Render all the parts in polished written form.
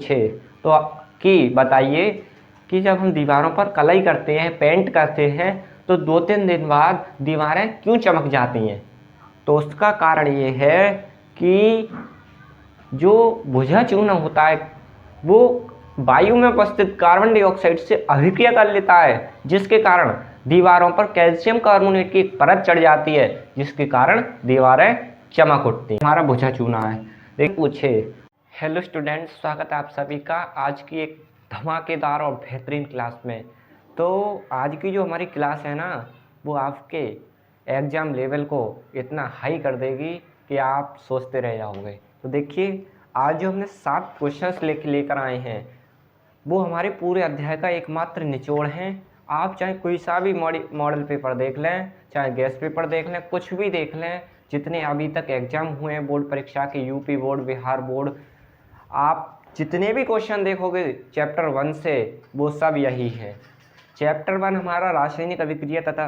पूछे तो कि बताइए कि जब हम दीवारों पर कलई करते हैं, पेंट करते हैं, तो 2-3 दिन बाद दीवारें क्यों चमक जाती हैं? तो उसका कारण ये है कि जो भुजा चूना होता है वो वायु में उपस्थित कार्बन डाइऑक्साइड से अभिक्रिया कर लेता है, जिसके कारण दीवारों पर कैल्शियम कार्बोनेट की एक परत चढ़ जाती है, जिसके कारण दीवारें चमक उठती हैं। हमारा भुजा चूना है। देखिए पूछे, हेलो स्टूडेंट्स, स्वागत है आप सभी का आज की एक धमाकेदार और बेहतरीन क्लास में। तो आज की जो हमारी क्लास है ना, वो आपके एग्ज़ाम लेवल को इतना हाई कर देगी कि आप सोचते रह जाओगे। तो देखिए, आज जो हमने 7 क्वेश्चंस लेकर आए हैं, वो हमारे पूरे अध्याय का एकमात्र निचोड़ हैं। आप चाहे कोई सा भी मॉडल पेपर देख लें, चाहे गेस्ट पेपर देख लें, कुछ भी देख लें, जितने अभी तक एग्जाम हुए हैं बोर्ड परीक्षा के, यूपी बोर्ड, बिहार बोर्ड, आप जितने भी क्वेश्चन देखोगे चैप्टर 1 से, वो सब यही है। चैप्टर 1 हमारा रासायनिक अभिक्रिया तथा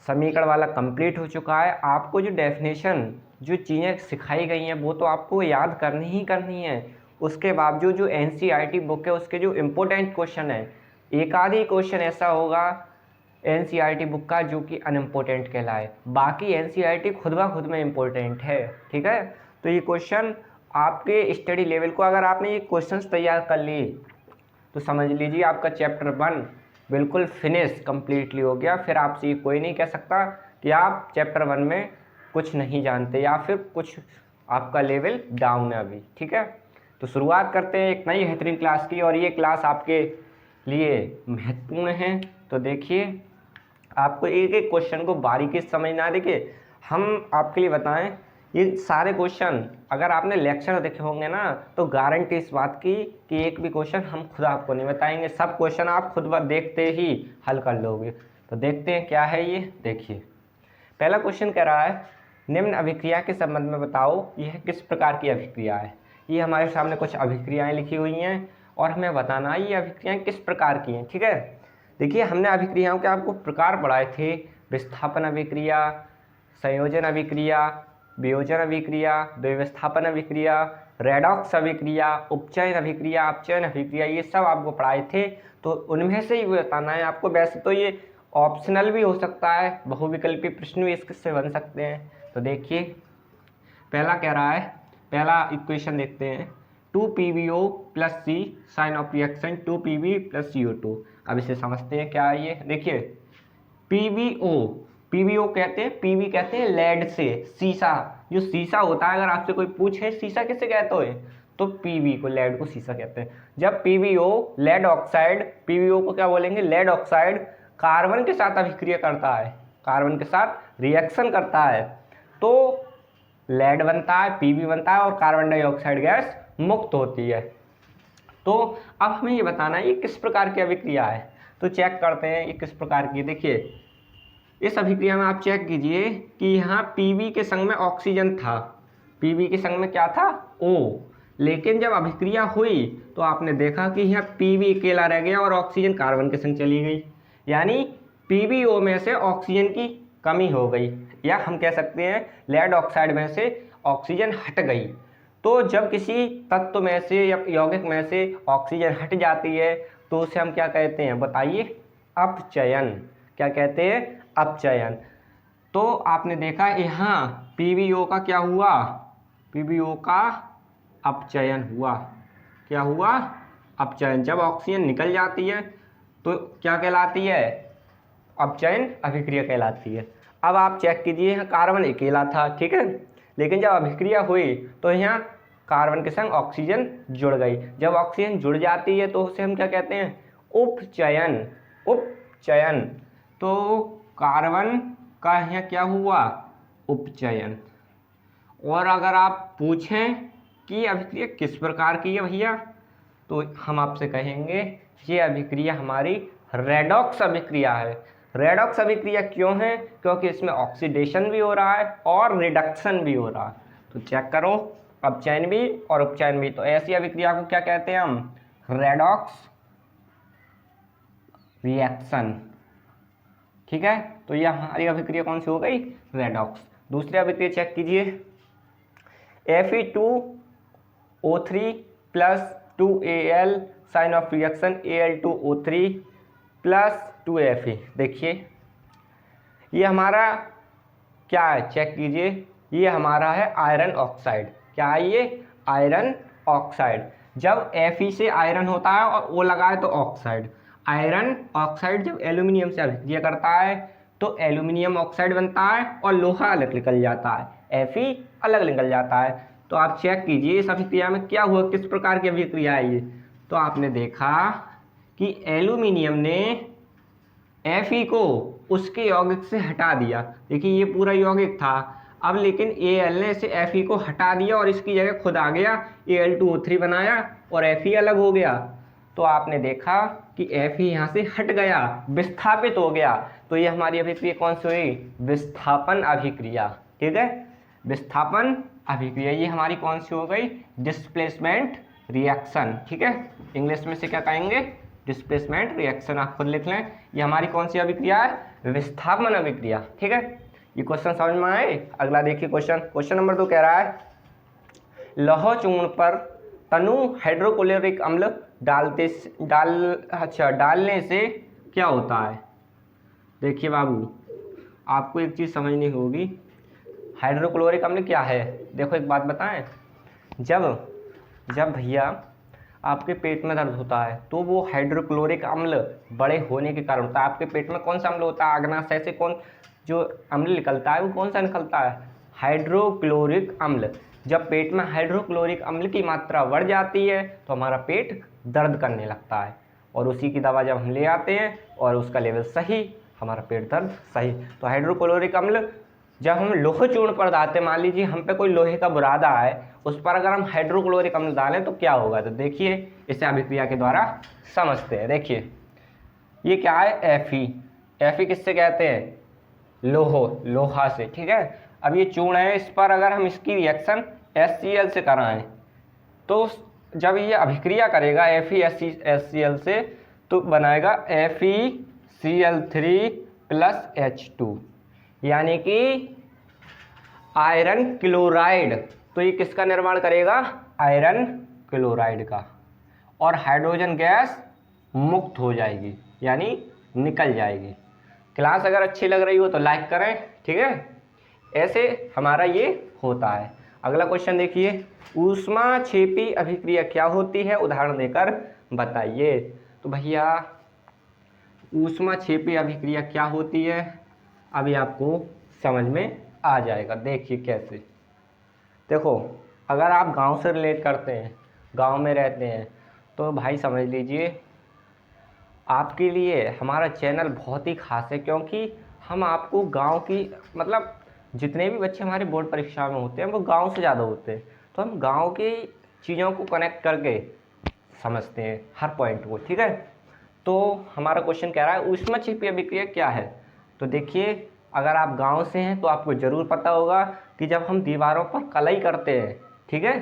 समीकरण वाला कंप्लीट हो चुका है। आपको जो डेफिनेशन, जो चीज़ें सिखाई गई हैं, वो तो आपको याद करनी ही करनी है। उसके बावजूद जो एनसीईआरटी बुक है, उसके जो इम्पोर्टेंट क्वेश्चन है, एक आधी क्वेश्चन ऐसा होगा एनसीईआरटी बुक का जो कि अनइम्पोर्टेंट कहलाए, बाकी एनसीईआरटी खुद ब खुद में इम्पोर्टेंट है। ठीक है, तो ये क्वेश्चन आपके स्टडी लेवल को, अगर आपने ये क्वेश्चंस तैयार कर लिए तो समझ लीजिए आपका चैप्टर 1 बिल्कुल फिनिश कंप्लीटली हो गया। फिर आपसे ये कोई नहीं कह सकता कि आप चैप्टर 1 में कुछ नहीं जानते या फिर कुछ आपका लेवल डाउन है अभी। ठीक है, तो शुरुआत करते हैं एक नई बेहतरीन क्लास की, और ये क्लास आपके लिए महत्वपूर्ण है। तो देखिए, आपको एक एक क्वेश्चन को बारीकी से समझना है। देखिए, हम आपके लिए बताएं, ये सारे क्वेश्चन अगर आपने लेक्चर देखे होंगे ना, तो गारंटी इस बात की कि एक भी क्वेश्चन हम खुद आपको नहीं बताएंगे, सब क्वेश्चन आप खुद ब देखते ही हल कर लोगे। तो देखते हैं क्या है ये। देखिए, पहला क्वेश्चन कह रहा है, निम्न अभिक्रिया के संबंध में बताओ यह किस प्रकार की अभिक्रिया है। ये हमारे सामने कुछ अभिक्रियाएं लिखी हुई हैं और हमें बताना है ये अभिक्रियाएं किस प्रकार की हैं। ठीक है, देखिए, हमने अभिक्रियाओं के आपको प्रकार पढ़ाए थे, विस्थापन अभिक्रिया, संयोजन अभिक्रिया, वियोजन अभिक्रिया, द्विविस्थापन अभिक्रिया, रेडॉक्स अभिक्रिया, उपचयन अभिक्रिया, अपचयन अभिक्रिया, ये सब आपको पढ़ाए थे। तो उनमें से ही बताना है आपको। वैसे तो ये ऑप्शनल भी हो सकता है, बहुविकल्पी प्रश्न भी इससे बन सकते हैं। तो देखिए, पहला कह रहा है, पहला इक्वेशन देखते हैं, 2PbO + C sign of reaction 2Pb + CO2। अब इसे समझते हैं क्या है ये। देखिए, पीबीओ कहते हैं, पीवी कहते हैं लेड से, सीसा, जो सीसा होता है, अगर आपसे कोई पूछे सीसा किसे कहते हो, तो पीवी को, लेड को सीसा कहते हैं। जब पीवीओ लेड ऑक्साइड, पीवीओ को क्या बोलेंगे, लेड ऑक्साइड, कार्बन के साथ अभिक्रिया करता है, कार्बन के साथ रिएक्शन करता है, तो लेड बनता है, पीवी बनता है और कार्बन डाइऑक्साइड गैस मुक्त होती है। तो अब हमें ये बताना है ये किस प्रकार की अभिक्रिया है। तो चेक करते हैं ये किस प्रकार की है। देखिए, इस अभिक्रिया में आप चेक कीजिए कि यहाँ पीवी के संग में ऑक्सीजन था, पीवी के संग में क्या था, O, लेकिन जब अभिक्रिया हुई तो आपने देखा कि यहाँ पीवी अकेला रह गया और ऑक्सीजन कार्बन के संग चली गई, यानी पीबीओ में से ऑक्सीजन की कमी हो गई, या हम कह सकते हैं लेड ऑक्साइड में से ऑक्सीजन हट गई। तो जब किसी तत्व में से या यौगिक में से ऑक्सीजन हट जाती है तो उसे हम क्या कहते हैं, बताइए, अपचयन। क्या कहते हैं, अपचयन। तो आपने देखा यहाँ पीबीओ का क्या हुआ, पीबीओ का अपचयन हुआ। क्या हुआ, अपचयन। जब ऑक्सीजन निकल जाती है तो क्या कहलाती है, अपचयन अभिक्रिया कहलाती है। अब आप चेक कीजिए, यहाँ कार्बन अकेला था, ठीक है, लेकिन जब अभिक्रिया हुई तो यहाँ कार्बन के संग ऑक्सीजन जुड़ गई। जब ऑक्सीजन जुड़ जाती है तो उसे हम क्या कहते हैं, उपचयन, उपचयन। तो कार्बन का यहाँ क्या हुआ, उपचयन। और अगर आप पूछें कि अभिक्रिया किस प्रकार की है भैया, तो हम आपसे कहेंगे ये अभिक्रिया हमारी रेडॉक्स अभिक्रिया है। रेडॉक्स अभिक्रिया क्यों है, क्योंकि इसमें ऑक्सीडेशन भी हो रहा है और रिडक्शन भी हो रहा है। तो चेक करो, अपचयन भी और उपचयन भी। तो ऐसी अभिक्रिया को क्या कहते हैं हम, रेडॉक्स रिएक्शन। ठीक है, तो यह हमारी अभिक्रिया कौन सी हो गई, रेडॉक्स। दूसरी अभिक्रिया चेक कीजिए, Fe2O3 + 2Al sign of reaction Al2O3 plus 2Fe। देखिए ये हमारा क्या है, चेक कीजिए, ये हमारा है आयरन ऑक्साइड। क्या है ये? Iron oxide. जब Fe से आयरन होता है और O लगा है तो ऑक्साइड। आयरन ऑक्साइड जब एल्यूमिनियम से अभिक्रिया करता है तो एल्यूमिनियम ऑक्साइड बनता है और लोहा अलग निकल जाता है, Fe अलग निकल जाता है। तो आप चेक कीजिए इस अभिक्रिया में क्या हुआ, किस प्रकार की अभिक्रिया है ये। तो आपने देखा कि एल्यूमिनियम ने Fe को उसके यौगिक से हटा दिया। देखिए ये पूरा यौगिक था, अब लेकिन Al ने इसे Fe को हटा दिया और इसकी जगह खुद आ गया, Al2O3 बनाया और Fe अलग हो गया। तो आपने देखा कि Fe यहाँ से हट गया, विस्थापित हो गया। तो ये हमारी अभिक्रिया कौन सी हुई? विस्थापन अभिक्रिया। ठीक है, विस्थापन अभिक्रिया ये हमारी कौन सी हो गई? Displacement reaction. ठीक है, इंग्लिश में से क्या कहेंगे? Displacement reaction. आप खुद लिख लें, ये हमारी कौन सी अभिक्रिया है? विस्थापन अभिक्रिया। ठीक है, ये क्वेश्चन समझ में आए? अगला देखिए क्वेश्चन नंबर 2 कह रहा है लौह चूर्ण पर तनु हाइड्रोक्लोरिक अम्ल डालने से क्या होता है? देखिए बाबू, आपको एक चीज़ समझनी होगी, हाइड्रोक्लोरिक अम्ल क्या है। देखो एक बात बताएं, जब भैया आपके पेट में दर्द होता है तो वो हाइड्रोक्लोरिक अम्ल बड़े होने के कारण होता है। आपके पेट में कौन सा अम्ल होता है? अग्नाशय से कौन जो अम्ल निकलता है वो कौन सा निकलता है? हाइड्रोक्लोरिक अम्ल। जब पेट में हाइड्रोक्लोरिक अम्ल की मात्रा बढ़ जाती है तो हमारा पेट दर्द करने लगता है, और उसी की दवा जब हम ले आते हैं और उसका लेवल सही, हमारा पेट दर्द सही। तो हाइड्रोक्लोरिक अम्ल जब हम लोह चूर्ण पर डालते हैं, मान लीजिए हम पे कोई लोहे का बुरादा है, उस पर अगर हम हाइड्रोक्लोरिक अम्ल डालें तो क्या होगा? तो देखिए इसे अभिक्रिया के द्वारा समझते हैं। देखिए ये क्या है? Fe किससे कहते हैं? लोहा से। ठीक है, अब ये चूर्ण है, इस पर अगर हम इसकी रिएक्शन HCl से कराएं तो जब ये अभिक्रिया करेगा FeHCl से तो बनाएगा FeCl3 प्लस H2, यानी कि आयरन क्लोराइड। तो ये किसका निर्माण करेगा? आयरन क्लोराइड का। और हाइड्रोजन गैस मुक्त हो जाएगी, यानी निकल जाएगी। क्लास अगर अच्छी लग रही हो तो लाइक करें। ठीक है, ऐसे हमारा ये होता है। अगला क्वेश्चन देखिए, ऊष्माक्षेपी अभिक्रिया क्या होती है? उदाहरण देकर बताइए। तो भैया ऊष्माक्षेपी अभिक्रिया क्या होती है अभी आपको समझ में आ जाएगा। देखिए कैसे। देखो अगर आप गांव से रिलेट करते हैं, गांव में रहते हैं, तो भाई समझ लीजिए आपके लिए हमारा चैनल बहुत ही खास है, क्योंकि हम आपको गांव की मतलब जितने भी बच्चे हमारे बोर्ड परीक्षा में होते हैं वो गांव से ज़्यादा होते हैं, तो हम गांव की चीज़ों को कनेक्ट करके समझते हैं हर पॉइंट को। ठीक है, तो हमारा क्वेश्चन कह रहा है ऊष्माक्षेपी अभिक्रिया क्या है। तो देखिए अगर आप गांव से हैं तो आपको ज़रूर पता होगा कि जब हम दीवारों पर कलई करते हैं, ठीक है,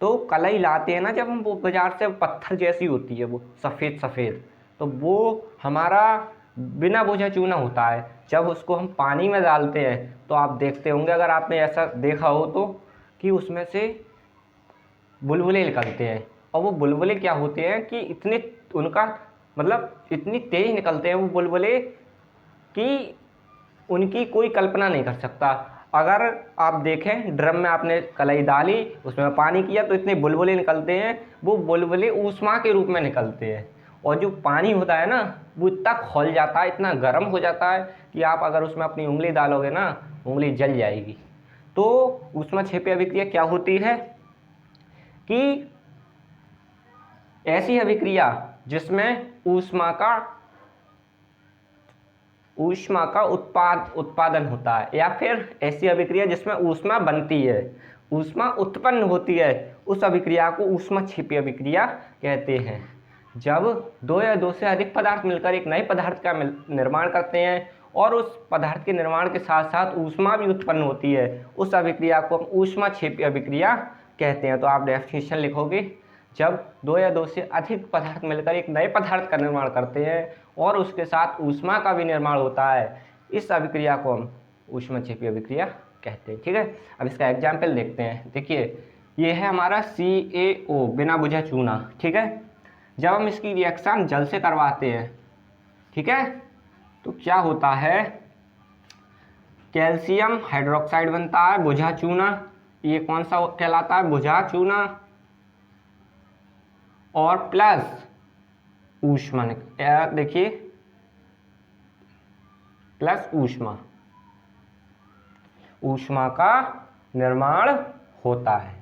तो कलई लाते हैं ना जब हम, वो बाजार से पत्थर जैसी होती है वो सफ़ेद, तो वो हमारा बिना बोझा चूना होता है। जब उसको हम पानी में डालते हैं तो आप देखते होंगे, अगर आपने ऐसा देखा हो तो, कि उसमें से बुलबुले निकलते हैं। और वो बुलबुले क्या होते हैं कि इतने उनका मतलब इतनी तेज निकलते हैं वो बुलबुले कि उनकी कोई कल्पना नहीं कर सकता। अगर आप देखें ड्रम में आपने कलई डाली, उसमें पानी किया, तो इतने बुलबुले निकलते हैं, वो बुलबुले ऊष्मा के रूप में निकलते हैं। और जो पानी होता है ना वो इतना खौल जाता है, इतना गर्म हो जाता है कि आप अगर उसमें अपनी उंगली डालोगे ना, उंगली जल जाएगी। तो ऊष्माक्षेपी अभिक्रिया क्या होती है कि ऐसी अभिक्रिया जिसमें ऊष्मा का उत्पादन होता है, या फिर ऐसी अभिक्रिया जिसमें ऊष्मा बनती है, ऊष्मा उत्पन्न होती है, उस अभिक्रिया को ऊष्माक्षेपी अभिक्रिया कहते हैं। जब दो या दो से अधिक पदार्थ मिलकर एक नए पदार्थ का निर्माण करते हैं और उस पदार्थ के निर्माण के साथ साथ ऊष्मा भी उत्पन्न होती है, उस अभिक्रिया को हम ऊष्माक्षेपी अभिक्रिया कहते हैं। तो आप डेफिनेशन लिखोगे, जब दो या दो से अधिक पदार्थ मिलकर एक नए पदार्थ का निर्माण करते हैं और उसके साथ ऊष्मा का भी निर्माण होता है, इस अभिक्रिया को हम ऊष्माक्षेपी अभिक्रिया कहते हैं। ठीक है, अब इसका एग्जाम्पल देखते हैं। देखिए ये है हमारा CaO बिना बुझा चूना, ठीक है। जब हम इसकी रिएक्शन जल से करवाते हैं, ठीक है, तो क्या होता है, कैल्शियम हाइड्रोक्साइड बनता है बुझा चूना, ये कौन सा कहलाता है, बुझा चूना, और प्लस ऊष्मा, देखिए प्लस ऊष्मा, ऊष्मा का निर्माण होता है।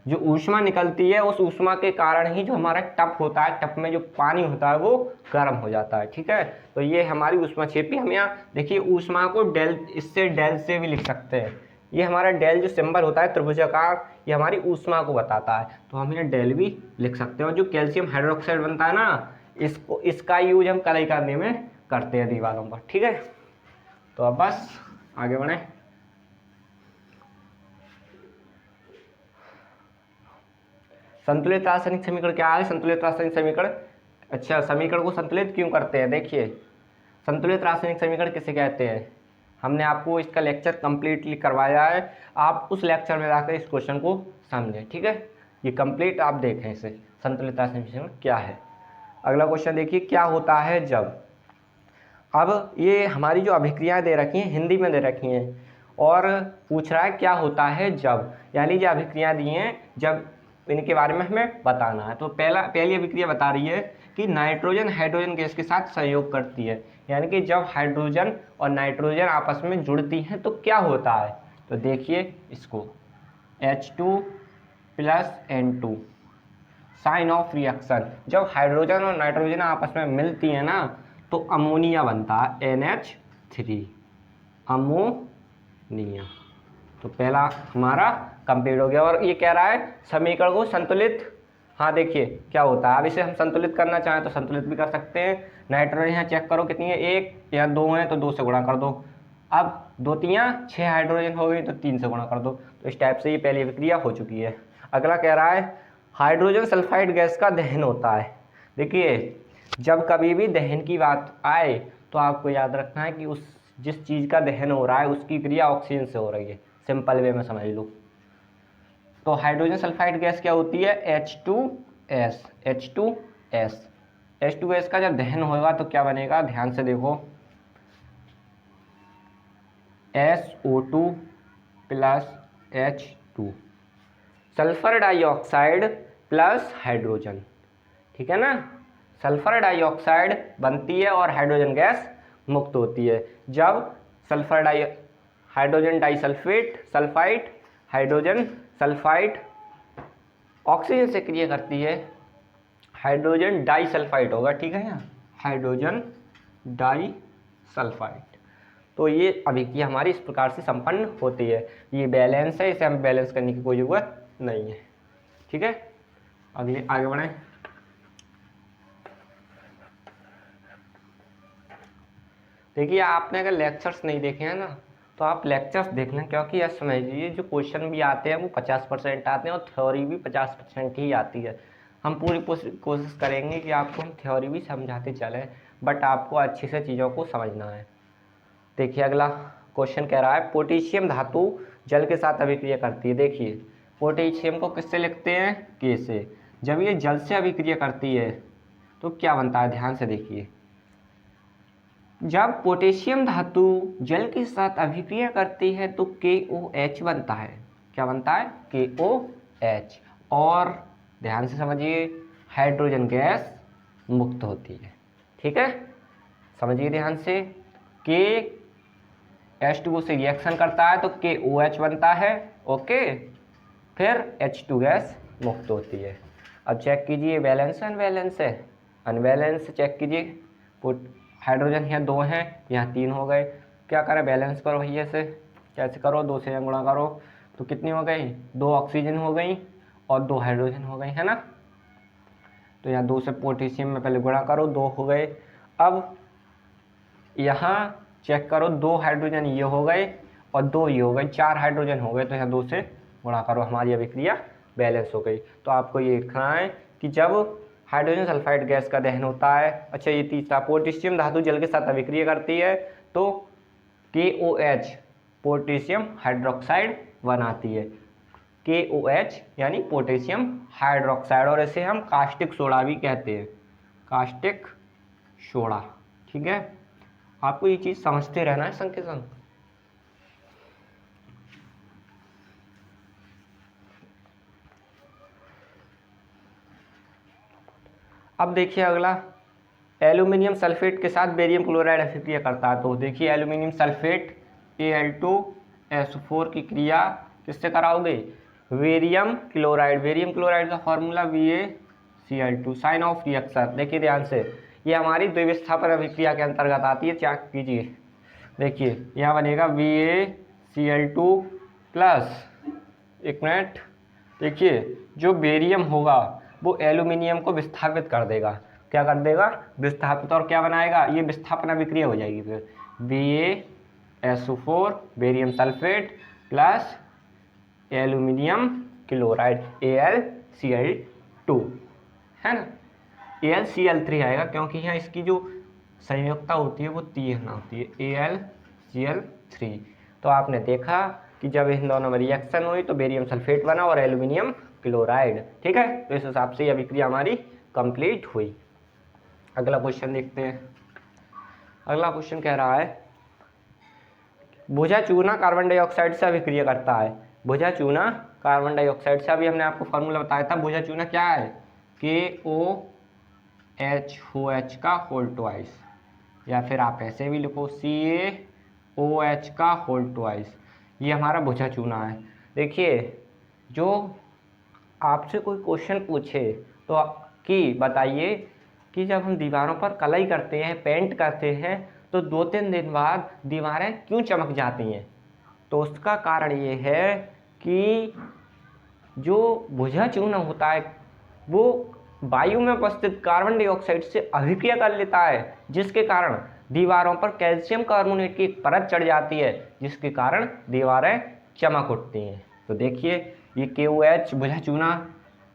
जो ऊष्मा निकलती है उस ऊष्मा के कारण ही जो हमारा टप होता है, टप में जो पानी होता है वो गर्म हो जाता है, ठीक है। तो ये हमारी ऊष्मा क्षेपी। हम यहाँ देखिए ऊष्मा को डेल, इससे डेल से भी लिख सकते हैं। ये हमारा डेल जो सिंबल होता है त्रिभुजाकार, ये हमारी ऊष्मा को बताता है, तो हम यहाँ डेल भी लिख सकते हैं। और जो कैल्शियम हाइड्रोक्साइड बनता है ना, इसका यूज हम कलई करने में करते हैं दीवारों पर, ठीक है। तो अब बस आगे बढ़े। संतुलित रासायनिक समीकरण क्या है, संतुलित रासायनिक समीकरण, अच्छा समीकरण को संतुलित क्यों करते हैं, देखिए संतुलित रासायनिक समीकरण किसे कहते हैं, हमने आपको इसका लेक्चर कंप्लीटली करवाया है, आप उस लेक्चर में जाकर इस क्वेश्चन को समझें, ठीक है। ये कंप्लीट आप देखें इसे, संतुलित रासायनिक समीकरण क्या है। अगला क्वेश्चन देखिए, क्या होता है जब, अब ये हमारी जो अभिक्रियाएं दे रखी हैं हिंदी में दे रखी हैं, और पूछ रहा है क्या होता है जब, यानी जो अभिक्रियाएं दी हैं जब इनके बारे में हमें बताना है। तो पहली अभिक्रिया बता रही है कि नाइट्रोजन हाइड्रोजन गैस के साथ सहयोग करती है, यानी कि जब हाइड्रोजन और नाइट्रोजन आपस में जुड़ती हैं तो क्या होता है। तो देखिए इसको, H2 plus N2, sign of reaction, जब हाइड्रोजन और नाइट्रोजन आपस में मिलती है ना तो अमोनिया बनता है, NH3, अमोनिया। तो पहला हमारा कंप्लीट हो गया। और ये कह रहा है समीकरण को संतुलित, हाँ देखिए क्या होता है, अब इसे हम संतुलित करना चाहें तो संतुलित भी कर सकते हैं। नाइट्रोजन यहाँ चेक करो कितनी है, 1 या 2 है तो 2 से गुणा कर दो, अब 2 तियाँ 6 हाइड्रोजन हो गई तो 3 से गुणा कर दो। तो इस टाइप से ये पहली अभिक्रिया हो चुकी है। अगला कह रहा है हाइड्रोजन सल्फाइड गैस का दहन होता है। देखिए जब कभी भी दहन की बात आए तो आपको याद रखना है कि उस जिस चीज़ का दहन हो रहा है उसकी क्रिया ऑक्सीजन से हो रही है, सिंपल वे में समझ लो। तो हाइड्रोजन सल्फाइड गैस क्या होती है, H2S, H2S, H2S का जब दहन होगा तो क्या बनेगा, ध्यान से देखो, SO2 plus H2, sulphur dioxide plus hydrogen, ठीक है ना। सल्फर डाइऑक्साइड बनती है और हाइड्रोजन गैस मुक्त होती है जब hydrogen disulphate sulphide, hydrogen sulphide oxygen से क्रिया करती है, हाइड्रोजन डाइसल्फाइड होगा, ठीक है, यहाँ हाइड्रोजन डाइसल्फाइड। तो ये अभिक्रिया हमारी इस प्रकार से संपन्न होती है। ये बैलेंस है, इसे हम बैलेंस करने की कोई जरूरत नहीं है, ठीक है। आगे बढ़ें। देखिए आपने अगर लेक्चर्स नहीं देखे हैं ना तो आप लेक्चर्स देख लें, क्योंकि यह समझिए जो क्वेश्चन भी आते हैं वो 50% आते हैं और थ्योरी भी 50% ही आती है। हम पूरी कोशिश करेंगे कि आपको हम थ्योरी भी समझाते चलें, बट आपको अच्छे से चीज़ों को समझना है। देखिए अगला क्वेश्चन कह रहा है पोटेशियम धातु जल के साथ अभिक्रिया करती है। देखिए पोटेशियम को किससे लिखते हैं, के से। जब ये जल से अभिक्रिया करती है तो क्या बनता है, ध्यान से देखिए, जब पोटेशियम धातु जल के साथ अभिक्रिया करती है तो KOH बनता है। क्या बनता है, KOH। और ध्यान से समझिए हाइड्रोजन गैस मुक्त होती है, ठीक है, समझिए ध्यान से। H2O से रिएक्शन करता है तो KOH बनता है, ओके, फिर H2 गैस मुक्त होती है। अब चेक कीजिए बैलेंस अनबैलेंस है, अनबैलेंस चेक कीजिए, हाइड्रोजन यहाँ 2 हैं, यहाँ 3 हो गए, क्या करें बैलेंस करो भैया से, कैसे करो, 2 से गुणा करो तो कितनी हो गई, 2 ऑक्सीजन हो गई और 2 हाइड्रोजन हो गई, है ना। तो यहाँ 2 से पोटेशियम में पहले गुणा करो, 2 हो गए। अब यहाँ चेक करो, 2 हाइड्रोजन ये हो गए और 2 ये हो गए, 4 हाइड्रोजन हो गए, तो यहाँ 2 से गुणा करो, हमारी अभिक्रिया बैलेंस हो गई। तो आपको ये लिखना है कि जब हाइड्रोजन सल्फाइड गैस का दहन होता है, अच्छा ये तीसरा, पोटेशियम धातु जल के साथ अभिक्रिया करती है तो KOH पोटेशियम हाइड्रोक्साइड बनाती है। KOH यानी पोटेशियम हाइड्रोक्साइड, और इसे हम कास्टिक सोडा भी कहते हैं, कास्टिक सोडा। ठीक है, आपको ये चीज़ समझते रहना है संग के संग। अब देखिए अगला, एल्यूमिनियम सल्फेट के साथ बेरियम क्लोराइड अभिक्रिया करता है। तो देखिए एल्यूमिनियम सल्फेट Al2SO4 की क्रिया किससे कराओगे, बेरियम क्लोराइड। बेरियम क्लोराइड का formula BaCl2। Sign of reaction देखिए ध्यान से, ये हमारी द्विविस्थापन अभिक्रिया के अंतर्गत आती है, चेक कीजिए। देखिए यहाँ बनेगा BaCl2 प्लस, एक मिनट, देखिए जो बेरियम होगा वो एल्यूमिनियम को विस्थापित कर देगा। क्या कर देगा, विस्थापित, और क्या बनाएगा, ये विस्थापन अभिक्रिया हो जाएगी। फिर BaSO4 barium sulphate plus aluminium chloride AlCl2, है ना। AlCl3 आएगा क्योंकि यहाँ इसकी जो संयुक्ता होती है वो 3 होती है, AlCl3। तो आपने देखा कि जब इन दोनों में रिएक्शन हुई तो बेरियम सल्फेट बना और एल्यूमिनियम क्लोराइड। ठीक है, तो इस हिसाब से यह अभिक्रिया हमारी कंप्लीट हुई। अगला क्वेश्चन देखते हैं। अगला क्वेश्चन कह रहा है, भुजा चूना कार्बन डाइऑक्साइड से अभिक्रिया करता है। भुजा चूना कार्बन डाइऑक्साइड से, अभी हमने आपको फॉर्मूला बताया था। भुजा चूना क्या है, KOH का होल ट्वाइस, या फिर आप ऐसे भी लिखो CaOH का होल ट्वाइस। ये हमारा भुजा चूना है। देखिए जो आपसे कोई क्वेश्चन पूछे तो कि बताइए कि जब हम दीवारों पर कलई करते हैं, पेंट करते हैं, तो 2-3 दिन बाद दीवारें क्यों चमक जाती हैं, तो उसका कारण ये है कि जो भुजा चूना होता है वो वायु में उपस्थित कार्बन डाइऑक्साइड से अभिक्रिया कर लेता है, जिसके कारण दीवारों पर कैल्शियम कार्बोनेट की एक परत चढ़ जाती है, जिसके कारण दीवारें चमक उठती हैं। तो देखिए ये KOH भुजा चूना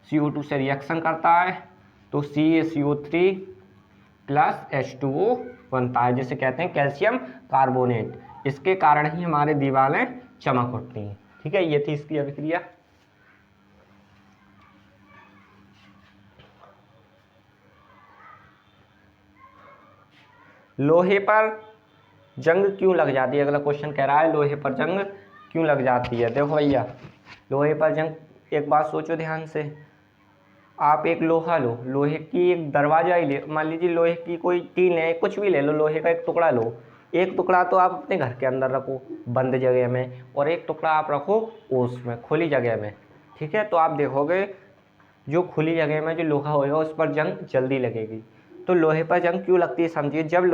CO2 से रिएक्शन करता है तो CaCO3 प्लस H2O बनता है, जिसे कहते हैं कैल्शियम कार्बोनेट। इसके कारण ही हमारे दीवारें चमक उठती हैं। ठीक है, ये थी इसकी अभिक्रिया। लोहे पर जंग क्यों लग जाती है, अगला क्वेश्चन कह रहा है लोहे पर जंग क्यों लग जाती है। देखो भैया, लोहे पर जंग, एक बात सोचो ध्यान से, आप एक लोहा लो, लोहे की एक दरवाजा ही ले, मान लीजिए लोहे की कोई टीन है, कुछ भी ले लो, लोहे का एक टुकड़ा लो। एक टुकड़ा तो आप अपने घर के अंदर रखो बंद जगह में, और एक टुकड़ा आप रखो ओस में, खुली जगह में। ठीक है, तो आप देखोगे जो खुली जगह में जो लोहा होगा उस पर जंग जल्दी लगेगी। तो लोहे पर जंग क्यों लगती है समझिए, जब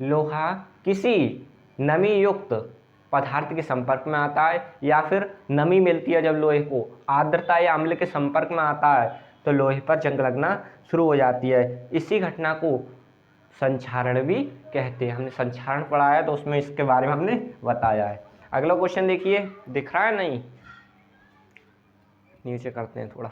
लोहा किसी नमी युक्त पदार्थ के संपर्क में आता है, या फिर नमी मिलती है जब लोहे को, आर्द्रता या अम्ल के संपर्क में आता है, तो लोहे पर जंग लगना शुरू हो जाती है। इसी घटना को संक्षारण भी कहते हैं। हमने संक्षारण पढ़ा है तो उसमें इसके बारे में हमने बताया है। अगला क्वेश्चन देखिए, दिख रहा है नहीं, नीचे करते हैं थोड़ा,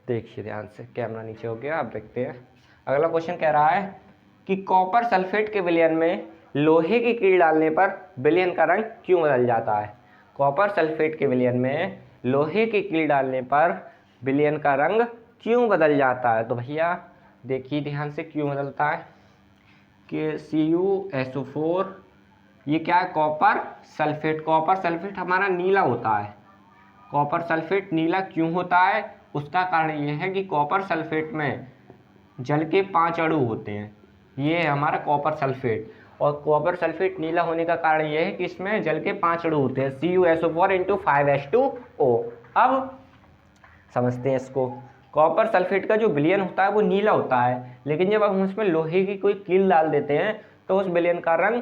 देखिए ध्यान से, कैमरा नीचे हो गया, आप देखते हैं। अगला क्वेश्चन कह रहा है कि कॉपर सल्फेट के विलयन में लोहे की कील डालने पर विलयन का रंग क्यों बदल जाता है। कॉपर सल्फेट के विलयन में लोहे की कील डालने पर विलयन का रंग क्यों बदल जाता है। तो भैया देखिए ध्यान से, क्यों बदलता है कि CuSO4, ये क्या है, कॉपर सल्फेट। कॉपर सल्फेट हमारा नीला होता है। कॉपर सल्फेट नीला क्यों होता है, उसका कारण ये है कि कॉपर सल्फेट में जल के 5 अणु होते हैं। ये है हमारा कॉपर सल्फेट, और कॉपर सल्फेट नीला होने का कारण ये है कि इसमें जल के 5 अणु होते हैं, CuSO4 × 5H2O। अब समझते हैं इसको। कॉपर सल्फेट का जो विलयन होता है वो नीला होता है, लेकिन जब हम उसमें लोहे की कोई कील डाल देते हैं तो उस विलयन का रंग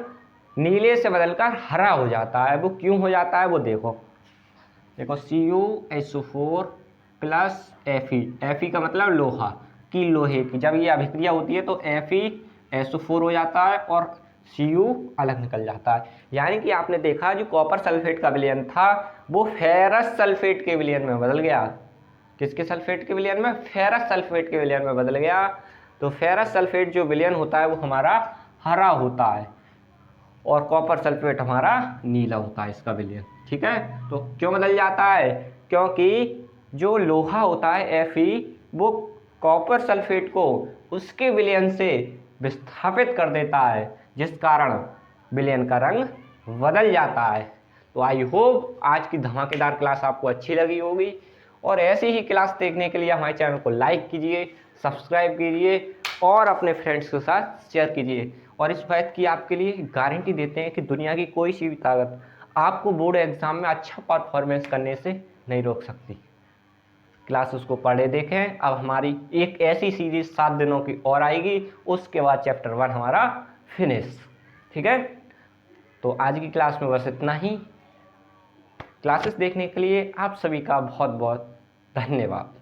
नीले से बदलकर हरा हो जाता है। वो क्यों हो जाता है वो देखो CuSO4 प्लस Fe का मतलब लोहा की, लोहे की, जब ये अभिक्रिया होती है तो FeSO4 हो जाता है और Cu अलग निकल जाता है। यानी कि आपने देखा जो कॉपर सल्फेट का विलयन था वो फेरस सल्फेट के विलयन में बदल गया। किसके सल्फेट के विलयन में, फेरस सल्फेट के विलयन में बदल गया। तो फेरस सल्फेट जो विलयन होता है वो हमारा हरा होता है, और कॉपर सल्फेट हमारा नीला होता है इसका विलयन। ठीक है। तो क्यों बदल जाता है? क्योंकि जो लोहा होता है Fe वो कॉपर सल्फेट को उसके विलयन से विस्थापित कर देता है, जिस कारण विलयन का रंग बदल जाता है। तो आई होप आज की धमाकेदार क्लास आपको अच्छी लगी होगी, और ऐसी ही क्लास देखने के लिए हमारे चैनल को लाइक कीजिए, सब्सक्राइब कीजिए और अपने फ्रेंड्स के साथ शेयर कीजिए। और इस बात की आपके लिए गारंटी देते हैं कि दुनिया की कोई सी भी ताकत आपको बोर्ड एग्जाम में अच्छा परफॉर्मेंस करने से नहीं रोक सकती। क्लास उसको पढ़े देखें। अब हमारी एक ऐसी सीरीज 7 दिनों की और आएगी, उसके बाद चैप्टर 1 हमारा फिनिश। ठीक है, तो आज की क्लास में बस इतना ही। क्लासेस देखने के लिए आप सभी का बहुत बहुत धन्यवाद।